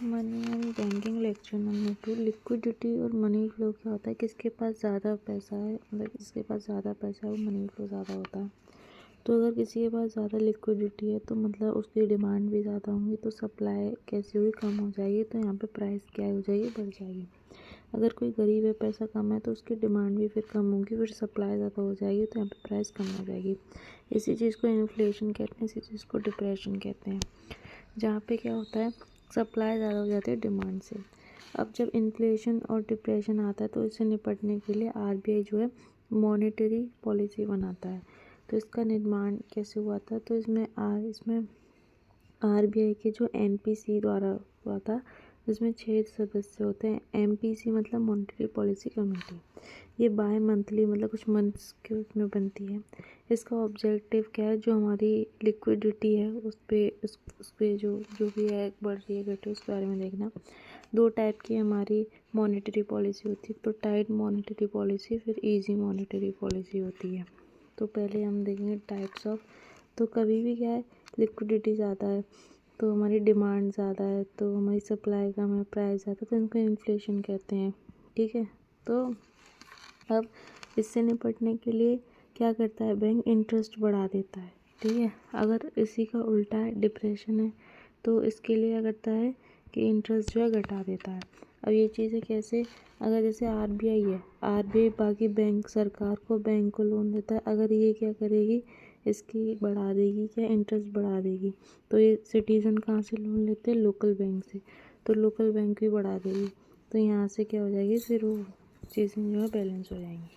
Money and banking lecture number 2। Liquidity और money flow क्या होता है, किसके पास ज़्यादा पैसा है, मतलब किसके पास ज़्यादा पैसा है वो मनी फ्लो ज़्यादा होता है। तो अगर किसी के पास ज़्यादा लिक्विडिटी है तो मतलब उसकी डिमांड भी ज़्यादा होंगी, तो सप्लाई कैसी हुई कम हो जाएगी, तो यहाँ पे प्राइस क्या हो जाएगी, बढ़ जाएगी। अगर कोई गरीब है, पैसा कम है, तो उसकी डिमांड भी फिर कम होगी, फिर सप्लाई ज़्यादा हो जाएगी, तो यहाँ पे प्राइस कम हो जाएगी। इसी चीज़ को इन्फ्लेशन कहते हैं, इसी चीज़ को डिप्रेशन कहते हैं। जहाँ पे क्या होता है, सप्लाई ज़्यादा हो जाती है डिमांड से। अब जब इन्फ्लेशन और डिप्रेशन आता है तो इससे निपटने के लिए आरबीआई जो है मॉनेटरी पॉलिसी बनाता है। तो इसका निर्माण कैसे हुआ था, तो इसमें आरबीआई के जो एमपीसी द्वारा हुआ था, जिसमें 6 सदस्य होते हैं। एमपीसी मतलब मॉनेटरी पॉलिसी कमेटी। ये बाय मंथली मतलब कुछ मंथ्स के उसमें बनती है। इसका ऑब्जेक्टिव क्या है, जो हमारी लिक्विडिटी है उस पे जो जो भी है बढ़ रही है घट रही है उसके बारे में देखना। 2 टाइप की हमारी मॉनेटरी पॉलिसी होती है, तो टाइट मॉनेटरी पॉलिसी फिर इजी मॉनेटरी पॉलिसी होती है। तो पहले हम देखेंगे टाइप्स ऑफ। तो कभी भी क्या है, लिक्विडिटी ज़्यादा है तो हमारी डिमांड ज़्यादा है, तो हमारी सप्लाई कम है, प्राइस ज़्यादा, तो इनको इन्फ्लेशन कहते हैं। ठीक है, तो अब इससे निपटने के लिए क्या करता है बैंक, इंटरेस्ट बढ़ा देता है। ठीक है, अगर इसी का उल्टा है, डिप्रेशन है, तो इसके लिए क्या करता है कि इंटरेस्ट जो है घटा देता है। अब ये चीज़ें कैसे, अगर जैसे आरबीआई है, आरबीआई बाकी बैंक सरकार को बैंक को लोन देता है, अगर ये क्या करेगी, इसकी बढ़ा देगी, क्या इंटरेस्ट बढ़ा देगी, तो ये सिटीज़न कहाँ से लोन लेते हैं, लोकल बैंक से, तो लोकल बैंक भी बढ़ा देगी, तो यहाँ से क्या हो जाएगी, फिर वो चीज़ें जो है बैलेंस हो जाएंगी।